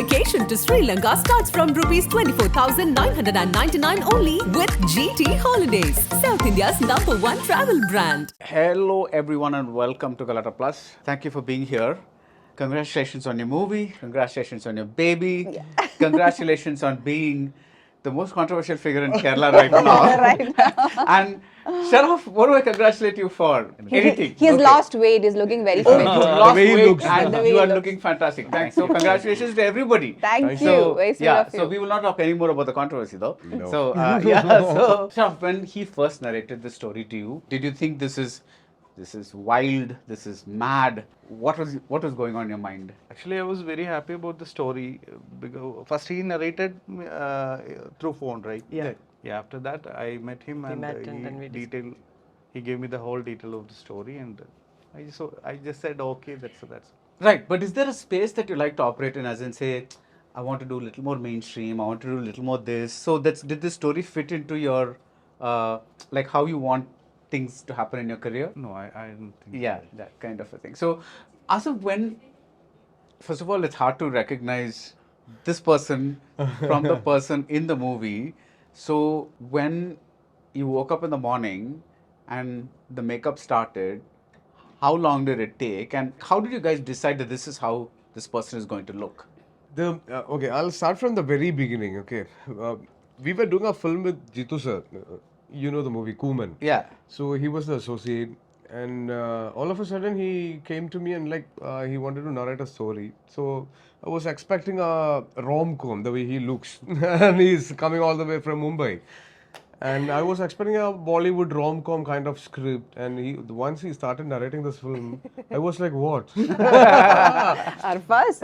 vacation to Sri Lanka starts from rupees 24,999 only with GT Holidays, South India's #1 travel brand. Hello everyone and welcome to Galatta Plus. Thank you for being here. Congratulations on your movie. Congratulations on your baby. Congratulations on being the most controversial figure in Kerala right now. And Sharaf, what do I congratulate you for? Anything. He's lost weight. He's looking very fit. Lost way he weight looks. and The way you he are looks. looking fantastic. Thanks. So congratulations to everybody. Thank you. So, Very sweet yeah, of you. so we will not talk anymore about the controversy though. No. So, so Sharaf, when he first narrated the story to you, did you think this is wild, this is mad? What was going on in your mind? Actually, I was very happy about the story because first he narrated through phone, right? Yeah. Yeah. After that, I met him and then we he gave me the whole detail of the story, and I just said okay. That's. Right, but is there a space that you like to operate in, as in say, I want to do a little more mainstream, I want to do a little more this. So did this story fit into your like how you want things to happen in your career? No, I don't think. Yeah, that kind of a thing. So, Asif, first of all, it's hard to recognize this person from the person in the movie. So, when you woke up in the morning and the makeup started, how long did it take? And how did you guys decide that this is how this person is going to look? Okay, I'll start from the very beginning. Okay, we were doing a film with Jitu sir. You know the movie Kuman. Yeah. So he was the associate, and all of a sudden he came to me and he wanted to narrate a story. So I was expecting a rom-com the way he looks, and he's coming all the way from Mumbai. And I was expecting a Bollywood rom-com kind of script, and once he started narrating this film, I was like, what? Arfaz.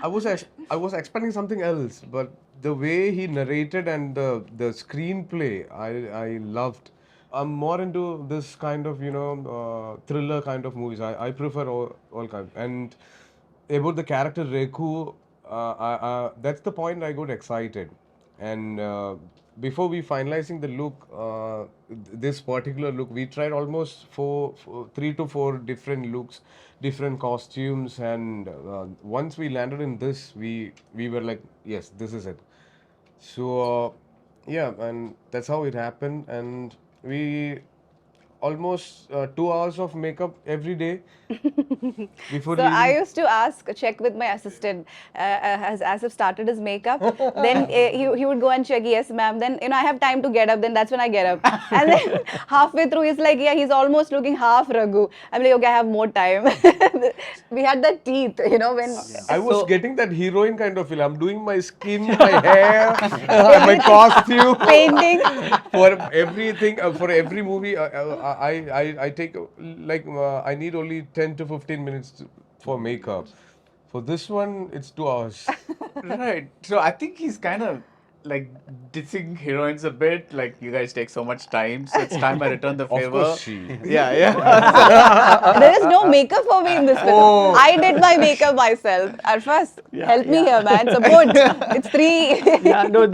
I was expecting something else, but the way he narrated and the screenplay, I loved. I'm more into this kind of thriller kind of movies. I prefer all kinds. And about the character Reku, that's the point I got excited. And before we finalizing the look, this particular look, we tried almost 3 to 4 different looks, different costumes, and once we landed in this, we were like, yes, this is it. So yeah, and that's how it happened, and we almost 2 hours of makeup every day before. So I used to check with my assistant, has Asif started his makeup? Then he would go and check, yes ma'am. Then I have time to get up. Then that's when I get up. And then halfway through he's like, yeah, he's almost looking half Raghu. I'm like, okay, I have more time. We had that teeth, when. I was getting that heroine kind of feel. I'm doing my skin, my hair, my costume, painting. For everything, for every movie, I take I need only 10 to 15 minutes for makeup. For this one, it's 2 hours. Right. So I think he's kind of like dissing heroines a bit. Like, you guys take so much time, so it's time I return the favor. Of course, she. Yeah. There is no makeup for me in this film. Oh. I did my makeup myself. Arfaz, help me here, man. Support. It's 3. Yeah, no,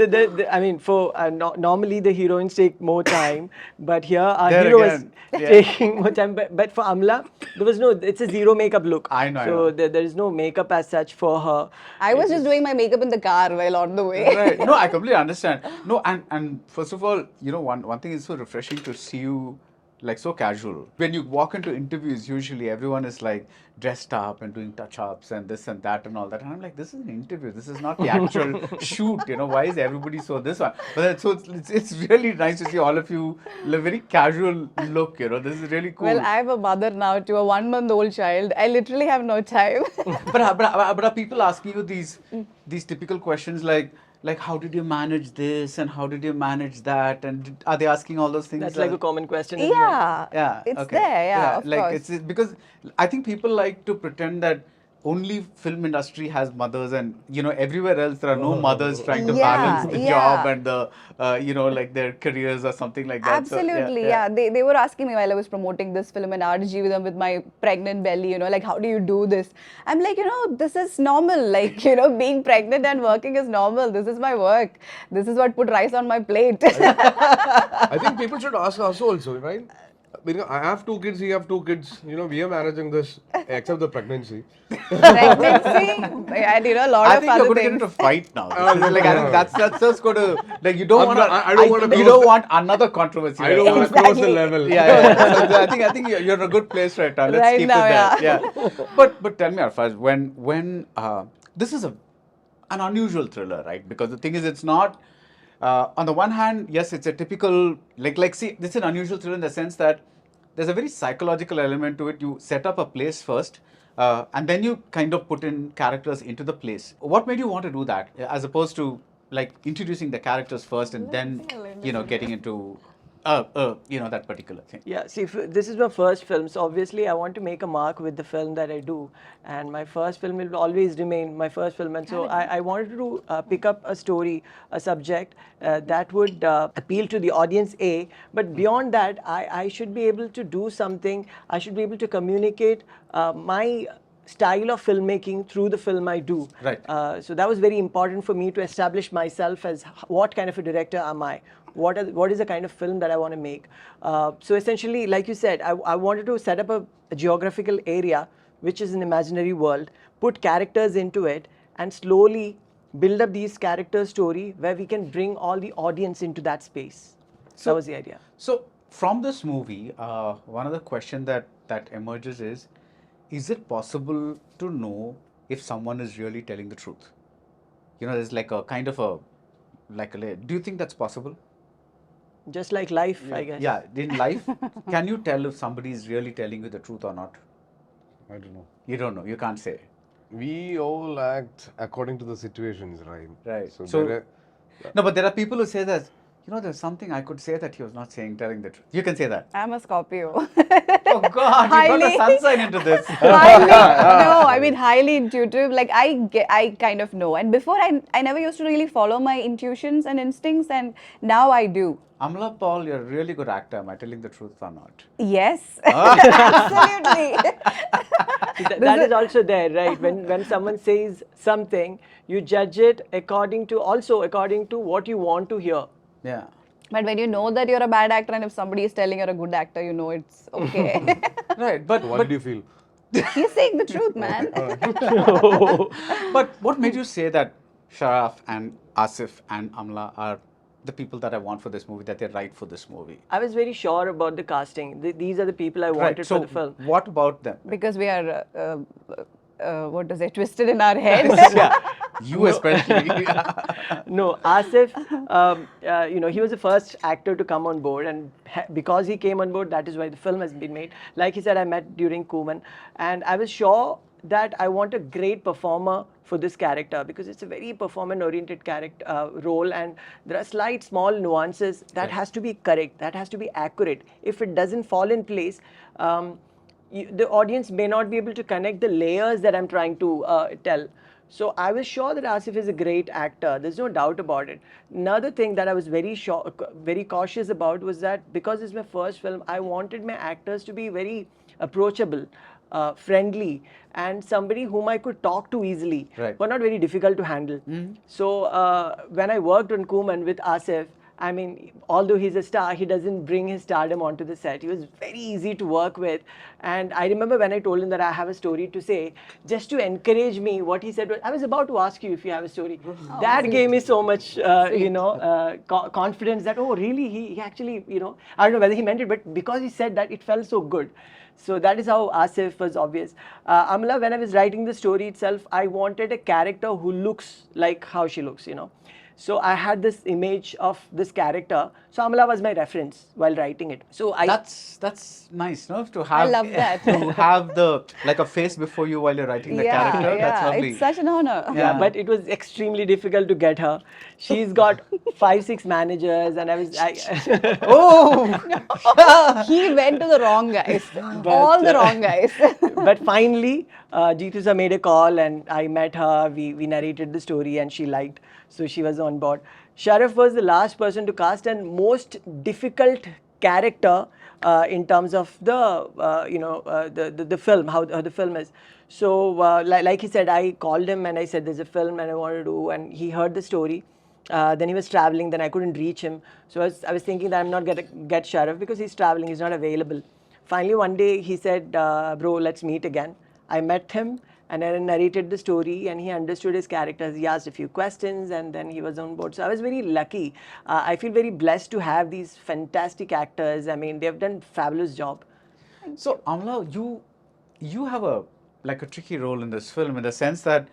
I mean, for normally the heroines take more time, but here our There hero was again, yeah. taking more time. But for Amala, there was it's a zero makeup look. I know. So there is no makeup as such for her. I was just doing my makeup in the car while on the way. Right. No, I completely understand. No, and first of all, one thing is so refreshing to see you like so casual. When you walk into interviews, usually everyone is like dressed up and doing touch-ups and this and that and all that. And I'm like, this is an interview. This is not the actual shoot. Why is everybody so this one? But so it's really nice to see all of you very casual look. This is really cool. Well, I have a mother now to a 1-month-old child. I literally have no time. But are people asking you these typical questions like how did you manage this and how did you manage that, and are they asking all those things? That's like a common question. isn't it? Yeah. It's okay. there, yeah, of like course. it's because I think people like to pretend that only film industry has mothers, and everywhere else there are no mothers trying to balance the job and the like their careers or something like that. Absolutely, yeah. They were asking me while I was promoting this film in RG with my pregnant belly, like, how do you do this? I'm like, this is normal. Like, being pregnant and working is normal. This is my work. This is what put rice on my plate. I think people should ask us also, right? Because I have 2 kids, he have 2 kids. You know, we are managing this, except the pregnancy. Pregnancy and a lot I of think you're other going to get things. into a fight now. Oh, no, Like, no, I think no. that's just going to, like, you don't I'm want not- I don't wanna you close don't the- want another controversy. I don't right? want to close the Exactly. level. Yeah. So I think you're in a good place right now. Let's Right keep now, it there. yeah. But tell me, Arfaz, when this is an unusual thriller, right? Because the thing is, it's not. On the one hand, yes, it's a typical see, this is an unusual thriller in the sense that there's a very psychological element to it. You set up a place first, and then you kind of put in characters into the place. What made you want to do that, as opposed to like introducing the characters first and then getting into that particular thing? Yeah, see, this is my first film, so obviously I want to make a mark with the film that I do, and my first film will always remain my first film. And so I wanted to pick up a story, a subject that would appeal to the audience A, but beyond that, I should be able to do something. I should be able to communicate my style of filmmaking through the film I do. Right. So that was very important for me to establish myself as what kind of a director am I. What is the kind of film that I want to make? So essentially, like you said, I wanted to set up a geographical area, which is an imaginary world, put characters into it, and slowly build up these character story where we can bring all the audience into that space. That was the idea. So from this movie, one of the question that emerges is it possible to know if someone is really telling the truth? There's like a kind of do you think that's possible? Just like life, I guess. Yeah, in life, can you tell if somebody is really telling you the truth or not? I don't know. You don't know. You can't say. We all act according to the situations, right? Right. So, So- there No, but there are people who say that, there's something I could say that he was not telling the truth. You can say that. I'm a Scorpio. Oh God, you got a sun sign into this. Highly intuitive. Like I kind of know. And before I never used to really follow my intuitions and instincts, and now I do. Amala Paul, you're a really good actor. Am I telling the truth or not? Yes, absolutely. See, that is also there, right? When someone says something, you judge it according to what you want to hear. Yeah. But when you know that you're a bad actor, and if somebody is telling you're a good actor, you know it's okay. Right. But what did you feel? He's saying the truth, man. But what made you say that Sharaf and Asif and Amala are the people that I want for this movie, that they're right for this movie? I was very sure about the casting. These are the people I wanted So for the film. what about them? Because we are, twisted in our heads. Yeah. You especially. No, Asif, he was the first actor to come on board, and because he came on board, that is why the film has been made. Like he said, I met during Kuman, and I was sure that I want a great performer for this character, because it's a very performance-oriented character role, and there are slight small nuances that has to be correct, that has to be accurate. If it doesn't fall in place, the audience may not be able to connect the layers that I'm trying to tell. So I was sure that Asif is a great actor. There's no doubt about it. Another thing that I was very cautious about was that because it's my first film, I wanted my actors to be very approachable, friendly, and somebody whom I could talk to easily, Right. but not very difficult to handle. So when I worked on Kuman with Asif, I mean, although he's a star, he doesn't bring his stardom onto the set. He was very easy to work with. And I remember when I told him that I have a story to say, just to encourage me, what he said was, I was about to ask you if you have a story. That gave me so much, confidence that, oh, really, he actually, I don't know whether he meant it, but because he said that, it felt so good. So that is how Asif was obvious. Amala, when I was writing the story itself, I wanted a character who looks like how she looks, So I had this image of this character. So Amala was my reference while writing it. So That's nice, no? To have, I love that. To have a face before you while you're writing the character. That's lovely. It's such an honor. yeah, but it was extremely difficult to get her. She's got 5-6 managers, and He went to the wrong guys. All the wrong guys. But finally, Jitu sir made a call, and I met her. We narrated the story, and she liked. So she was on board. Sharaf was the last person to cast, and most difficult character in terms of the film, how the film is. So like he said, I called him and I said, there's a film and I want to do, and he heard the story. Then he was traveling, then I couldn't reach him. So I was thinking that I'm not going to get Sharaf because he's traveling, he's not available. Finally, one day he said, bro, let's meet again. I met him and I narrated the story and he understood his characters. He asked a few questions and then he was on board. So I was very lucky. I feel very blessed to have these fantastic actors. I mean, they've done fabulous job. So Amala, you have a tricky role in this film in the sense that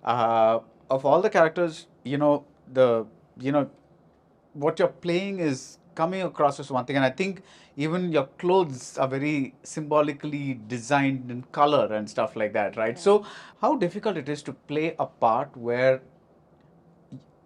of all the characters, what you're playing is coming across as one thing, and I think even your clothes are very symbolically designed in color and stuff like that, right? So how difficult it is to play a part where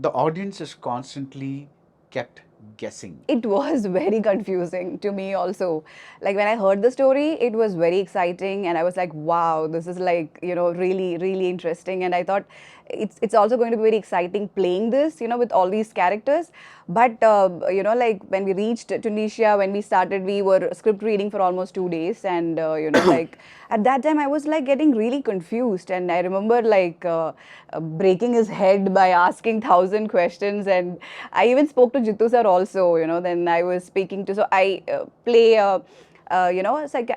the audience is constantly kept guessing. It was very confusing to me also. Like when I heard the story, it was very exciting and I was like, wow, this is like, really, really interesting. And I thought it's also going to be very exciting playing this, with all these characters. But, like when we reached Tunisia, when we started, we were script reading for almost 2 days. And, like at that time, I was like getting really confused. And I remember like breaking his head by asking 1,000 questions. And I even spoke to Jittu sir also, then I was speaking to, so I play a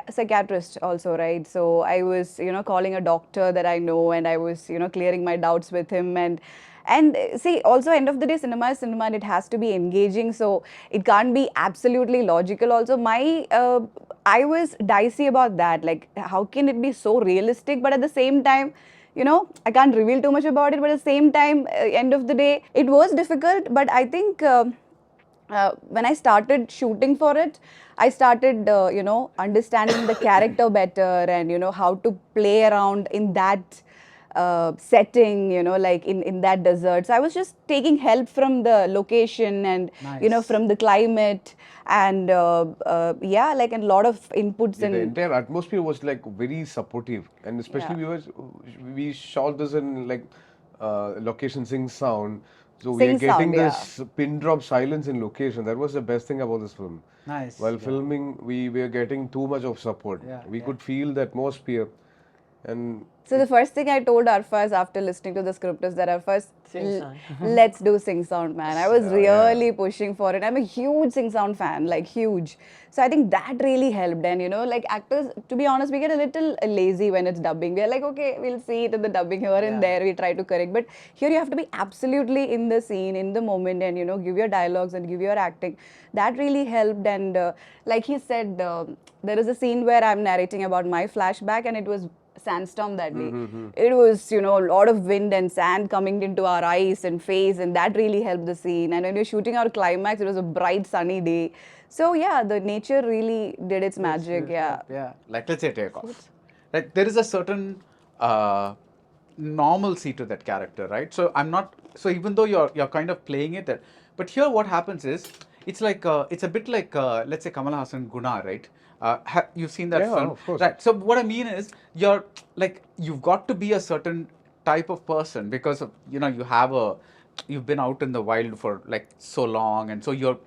psychiatrist also, right? So I was, calling a doctor that I know and I was, clearing my doubts with him. And see, also end of the day, cinema is cinema and it has to be engaging. So it can't be absolutely logical also. I was dicey about that. Like, how can it be so realistic? But at the same time, I can't reveal too much about it. But at the same time, end of the day, it was difficult. But I think when I started shooting for it, I started, understanding the character better and, how to play around in that setting, like in that desert. So I was just taking help from the location and, Nice. from the climate and, like a lot of inputs. The And entire atmosphere was like very supportive, and especially we shot this in like location sync sound. So we are Sing getting sound, yeah. this pin drop silence in location. That was the best thing about this film. Nice. While Yeah. filming, we were getting too much of support. Yeah, We yeah. could feel the atmosphere, and so the first thing I told Arfaz after listening to the script is that Arfaz, Sing sound. let's do sing sound, man. I was really pushing for it. I'm a huge sing sound fan, like huge. So I think that really helped. And like actors, to be honest, we get a little lazy when it's dubbing. We're like, okay, we'll see it in the dubbing here and there. We try to correct. But here you have to be absolutely in the scene, in the moment, and give your dialogues and give your acting. That really helped. And like he said, there is a scene where I'm narrating about my flashback, and it was sandstorm that day. It was, a lot of wind and sand coming into our eyes and face, and that really helped the scene. And when we were shooting our climax, it was a bright sunny day. So yeah, the nature really did its magic. Yeah. Yeah. Like, let's say take off. Like, there is a certain normalcy to that character, right? So even though you're kind of playing it, but here what happens is, it's like it's a bit like let's say Kamal Hassan Guna, right? You've seen that Yeah, film, of course. right? So what I mean is, you've got to be a certain type of person because of, you've been out in the wild for like so long, and so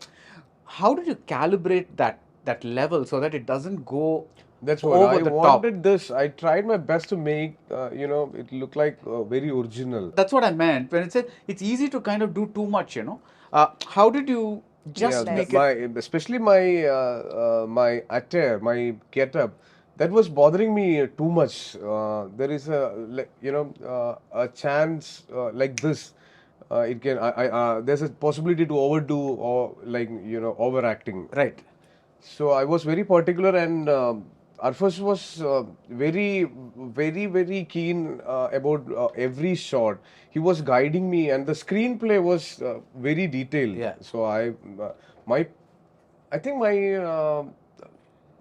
how did you calibrate that level so that it doesn't go that's what over I the top? wanted. This I tried my best to make it look like very original. That's what I meant when it said it's easy to kind of do too much. How did you just make it? Especially my attire, my get-up, that was bothering me too much. There is a chance like this. It can. There's a possibility to overdo or overacting. Right. So I was very particular, and Arfaz was very, very, very keen about every shot. He was guiding me, and the screenplay was very detailed. Yeah. So I think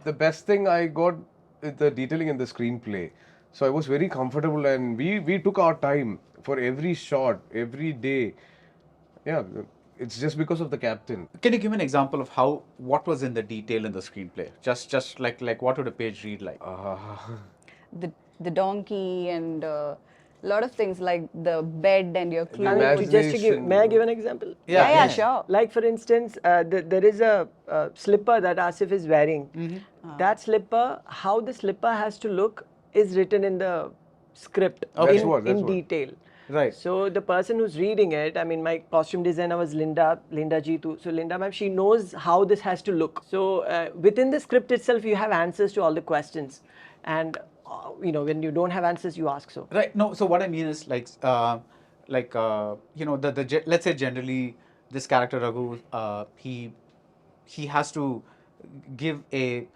the best thing I got is the detailing in the screenplay. So I was very comfortable, and we took our time for every shot, every day. Yeah. It's just because of the captain. Can you give me an example of what was in the detail in the screenplay? Just like what would a page read like? The donkey and a lot of things like the bed and your clothes. May I give an example? Yeah, sure. Like for instance, there is a slipper that Asif is wearing. That slipper, how the slipper has to look is written in the script Okay. in detail. Right. So the person who's reading it, I mean, my costume designer was Linda Ji too. So Linda ma'am, she knows how this has to look. So within the script itself, you have answers to all the questions, and when you don't have answers, you ask so. Right. No. So what I mean is like let's say generally this character Raghu, he has to give a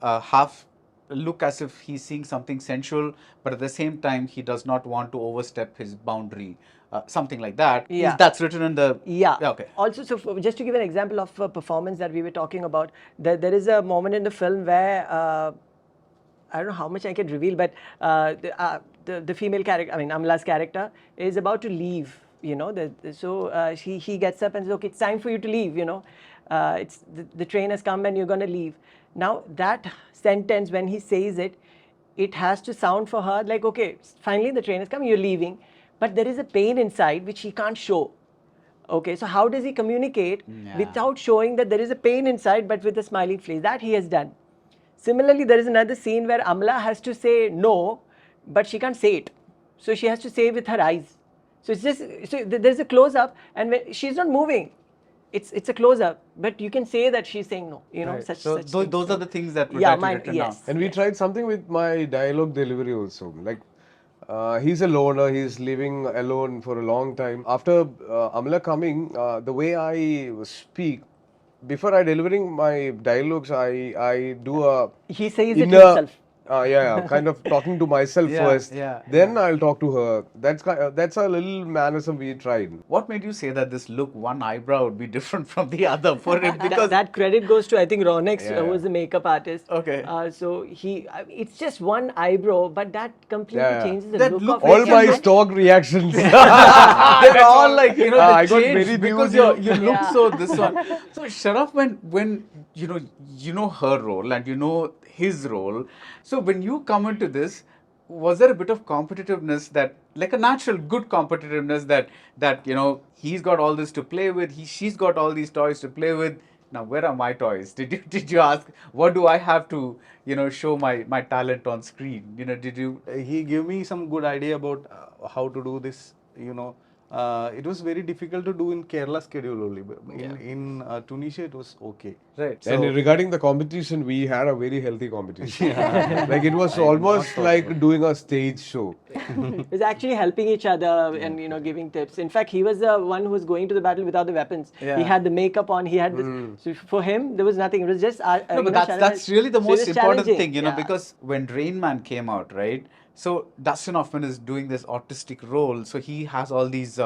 half look as if he's seeing something sensual, but at the same time he does not want to overstep his boundary, something like that. Yeah. That's written in the Okay. Also, so just to give an example of a performance that we were talking about, there is a moment in the film where I don't know how much I can reveal, but the female character, I mean Amala's character, is about to leave. So he gets up and says, "Okay, it's time for you to leave." It's the train has come and you're going to leave. Now that sentence, when he says it, it has to sound for her like, okay, finally the train has come, you're leaving, but there is a pain inside which he can't show. Okay, so how does he communicate without showing that there is a pain inside, but with a smiling face? That he has done. Similarly, there is another scene where Amala has to say no, but she can't say it. So she has to say with her eyes. So it's just, there's a close up, and when she's not moving. It's a close up, but you can say that she's saying no. Right. Such Those are the things that were written yes. down. And we tried something with my dialogue delivery also. Like, he's a loner, he's living alone for a long time. After Amala coming, the way I speak, before I delivering my dialogues, I do a He says it himself. Kind of talking to myself first. Then I'll talk to her. That's a little mannerism we tried. What made you say that this look, one eyebrow would be different from the other for him? Because that credit goes to, I think, Ronex, who was the makeup artist. Okay. So it's just one eyebrow, but that completely changes the That look look of All it. my stock reactions. they're all like, they I got changed very because new. you look so this one. So Sharaf, when you know her role and you know his role, so when you come into this, was there a bit of competitiveness, that like a natural good competitiveness, that he's got all this to play with, she's got all these toys to play with, now where are my toys? Did you ask, what do I have to show my talent on screen? Did you He gave me some good idea about how to do this. It was very difficult to do in Kerala schedule only. But in Tunisia, it was okay. right? And regarding the competition, we had a very healthy competition. Like it was almost like doing a stage show. It was actually helping each other and giving tips. In fact, he was the one who was going to the battle without the weapons. Yeah. He had the makeup on. He had this. So for him, there was nothing. It was just No, but that's really the so it most was important challenging. thing, because when Rain Man came out, right? So Dustin Hoffman is doing this autistic role, so he has all these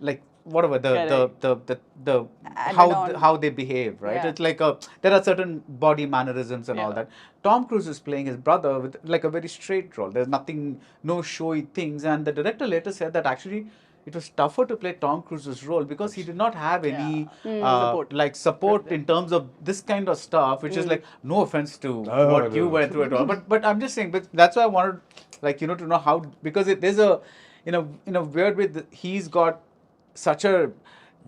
like whatever the how they behave, right? Yeah. It's like there are certain body mannerisms and all that. Tom Cruise is playing his brother with like a very straight role. There's nothing, no showy things, and the director later said that actually it was tougher to play Tom Cruise's role because he did not have any support in terms of this kind of stuff, which is like, no offense to what you went through at all, but I'm just saying, but that's why I wanted to know how, because there's a in a weird way he's got such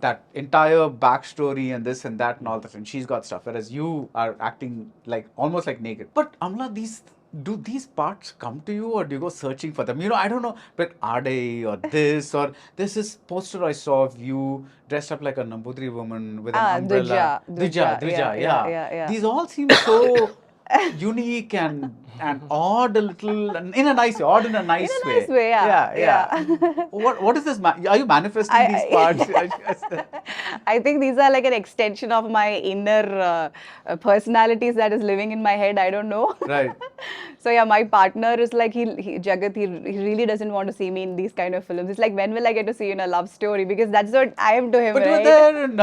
that entire backstory and this and that and all that, and she's got stuff, whereas you are acting like almost like naked. But Amala, do these parts come to you, or do you go searching for them? I don't know, but are they, or this, or this is poster I saw of you dressed up like a Nambudri woman with an umbrella. Dvija, yeah. These all seem so unique and odd a little, in a nice way, odd in a nice way. In a nice way, yeah. What is this? Are you manifesting these parts? I think these are like an extension of my inner personalities that is living in my head. I don't know. Right. So yeah, my partner is like Jagat. He really doesn't want to see me in these kind of films. It's like, when will I get to see you in a love story? Because that's what I am to him. But right? you were there in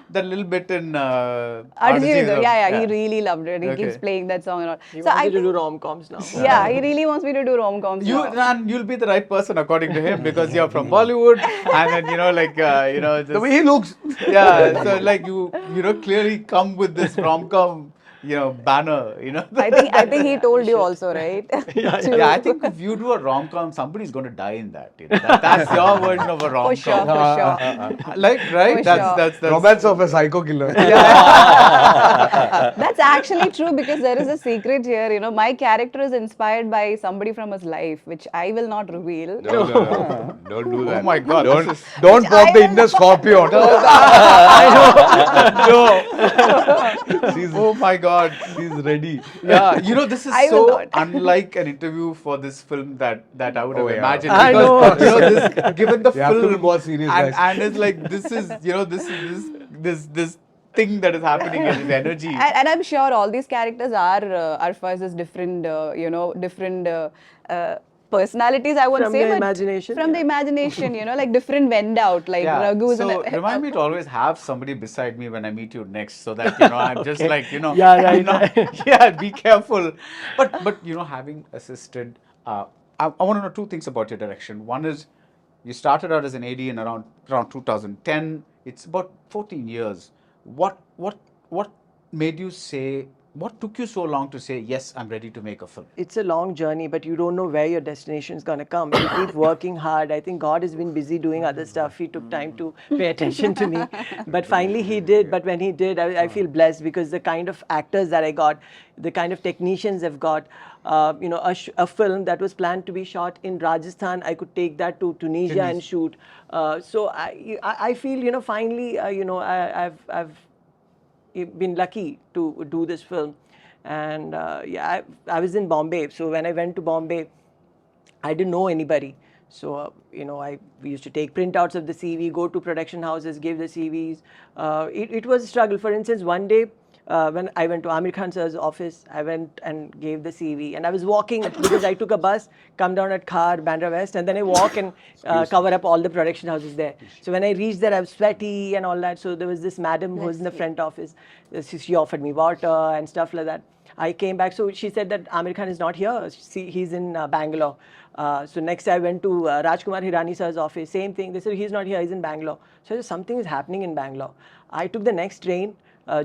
that little bit in Arfaz. Yeah, he really loved it. He keeps playing that song and all. He wants to do rom-coms now. Yeah, he really wants me to do rom-coms now. And you'll be the right person according to him, because you're from Bollywood, and then The way he looks. yeah, so like you clearly come with this rom-com banner, I think he told you also, right? Yeah, I think if you do a rom-com, somebody's going to die in that. That's your version of a rom-com. For sure, for sure. Like, right? For That's Romance of a psycho killer. That's actually true because there is a secret here. My character is inspired by somebody from his life, which I will not reveal. No. Don't do that. Oh my God. Don't pop the inner Scorpio. Oh my God. She's ready. Yeah, this is I will so not. unlike an interview for this film that I would have Oh, yeah. imagined. I Because this, given the You have to be film, more serious, guys. and it's like this is this thing that is happening and this energy. And I'm sure all these characters are Arfaz's different, different personalities, I won't From say. the but imagination, From the imagination, like different vend out, like Yeah. Raghu's So and remind me to always have somebody beside me when I meet you next, so that I'm just like Yeah, right. yeah, be careful. But having assisted, I want to know two things about your direction. One is you started out as an AD in around 2010. It's about 14 years. What made you say? What took you so long to say yes? I'm ready to make a film. It's a long journey, but you don't know where your destination is going to come. You keep working hard. I think God has been busy doing other stuff. He took time to pay attention to me. But finally he did. But when he did, I feel blessed because the kind of actors that I got, the kind of technicians I've got, a film that was planned to be shot in Rajasthan, I could take that to Tunisia and shoot. So I feel, finally, I've been lucky to do this film. And I was in Bombay. So when I went to Bombay, I didn't know anybody. So, we used to take printouts of the CV, go to production houses, give the CVs. It was a struggle. For instance, one day, when I went to Amir Khan sir's office, I went and gave the CV. And I was walking because I took a bus, come down at Khar, Bandra West, and then I walk and cover up all the production houses there. So when I reached there, I was sweaty and all that. So there was this madam who was in the front office. She offered me water and stuff like that. I came back. So she said that Amir Khan is not here. He's in Bangalore. So next I went to Rajkumar Hirani sir's office. Same thing. They said he's not here. He's in Bangalore. So I said, something is happening in Bangalore. I took the next train,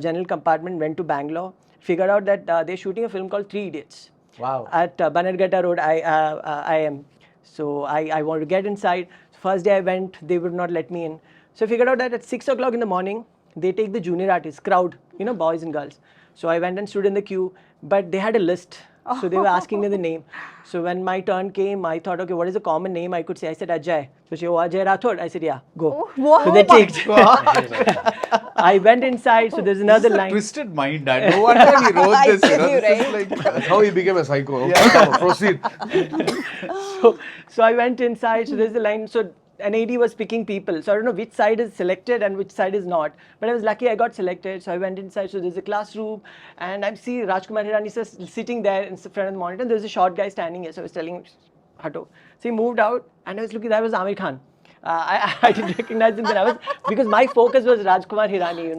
general compartment, went to Bangalore. Figured out that they're shooting a film called 3 Idiots. Wow. At Bannerghatta Road, I am. So I wanted to get inside. First day I went, they would not let me in. So I figured out that at 6 o'clock in the morning, they take the junior artists, crowd, boys and girls. So I went and stood in the queue, but they had a list. So they were asking me the name. So when my turn came, I thought, okay, what is a common name I could say? I said, Ajay. So she, Ajay Rathod. I said, yeah, go. Oh, so they take. I went inside, so there's another This is a line. twisted mind. No wonder he wrote I this. tell you, This is right? like That's how he became a psycho. Okay, proceed. So I went inside, so there's the line. So an AD was picking people. So I don't know which side is selected and which side is not. But I was lucky I got selected. So I went inside. So there's a classroom. And I see Rajkumar Hirani sir sitting there in front of the monitor. And there's a short guy standing here. So I was telling him, Hato. So he moved out. And I was looking, that was Amir Khan. I didn't recognize him then. Because my focus was Rajkumar Hirani,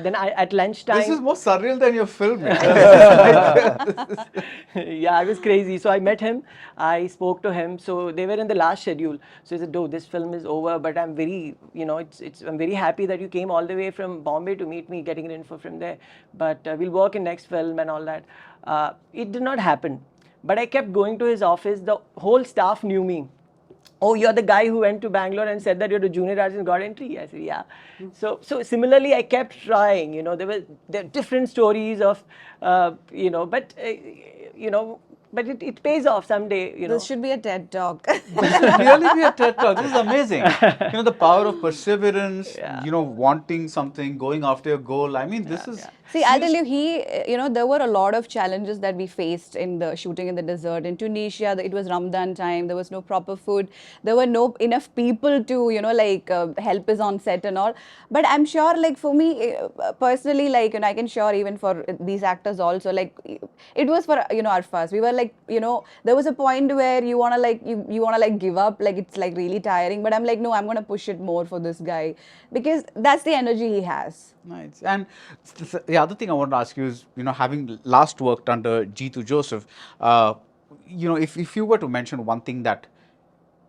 Then at lunchtime. this is more surreal than your film. Yeah, I was crazy. So I met him. I spoke to him. So they were in the last schedule. So he said, "Oh, this film is over, but I'm very, I'm very happy that you came all the way from Bombay to meet me, getting an info from there. But we'll work in next film and all that." It did not happen. But I kept going to his office. The whole staff knew me. Oh, you're the guy who went to Bangalore and said that you're a junior artist and got entry? I said, yeah. So similarly, I kept trying, there were different stories of, but it pays off someday, This should be a TED talk. This should really be a TED talk. This is amazing. The power of perseverance, wanting something, going after your goal. I mean, this is... See, I'll tell you, there were a lot of challenges that we faced in the shooting in the desert. In Tunisia, it was Ramadan time. There was no proper food. There were no enough people to, help us on set and all. But I'm sure, for me, personally, I can sure even for these actors also, it was for, Arfaz. We were there was a point where you want to, you want to, give up. It's, really tiring. But I'm like, no, I'm going to push it more for this guy. Because that's the energy he has. Nice. And the other thing I want to ask you is, having last worked under Jeetu Joseph, if you were to mention one thing that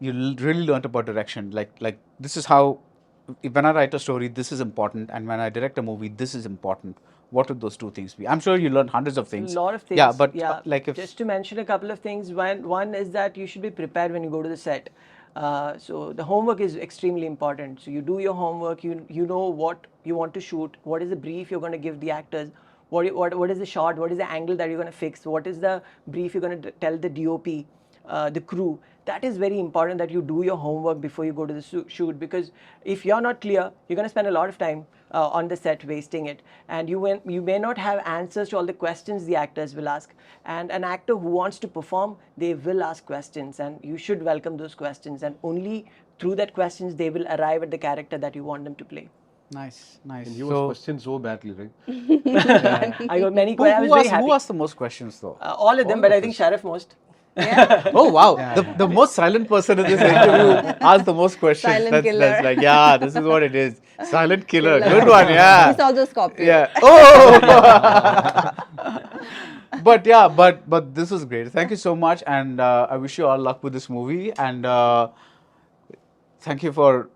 you really learned about direction, like this is how when I write a story, this is important, and when I direct a movie, this is important. What would those two things be? I'm sure you learn hundreds of things. A lot of things. Yeah, but like if just to mention a couple of things. One is that you should be prepared when you go to the set. So the homework is extremely important. So you do your homework. You know what you want to shoot. What is the brief you're going to give the actors? What is the shot? What is the angle that you're going to fix? What is the brief you're going to tell the DOP, the crew? That is very important that you do your homework before you go to the shoot, because if you're not clear, you're going to spend a lot of time on the set wasting it, and you may not have answers to all the questions the actors will ask. And an actor who wants to perform, they will ask questions, and you should welcome those questions, and only through that questions they will arrive at the character that you want them to play. nice. And you was questioned so badly, right? I got many questions. I was very happy. Who asked the most questions though? All of them, but I think Sharaf most. Oh wow, the most silent person in this interview asked the most questions. Silent killer. That's like, yeah, this is what it is. Silent killer. Good one, yeah. He's also a Scorpio. Yeah. Oh. but this was great. Thank you so much, and I wish you all luck with this movie. And thank you for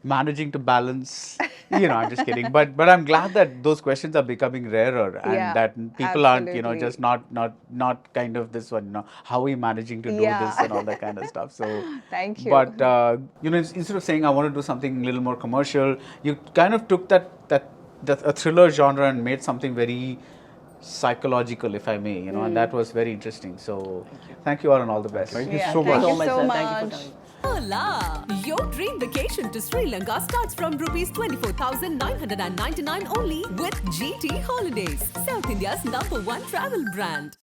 managing to balance. I'm just kidding. But I'm glad that those questions are becoming rarer, and Yeah, that people aren't, absolutely. just not kind of this one. How are we managing to do Yeah. this and all that kind of stuff. So Thank you. But instead of saying I want to do something a little more commercial, you kind of took that a thriller genre and made something very psychological, if I may, and that was very interesting. So thank you all, and all the best. Thank you Yeah, so thank much. you so sir. much. Thank you for coming. Hola! Your dream vacation to Sri Lanka starts from rupees 24,999 only with GT Holidays, South India's #1 travel brand.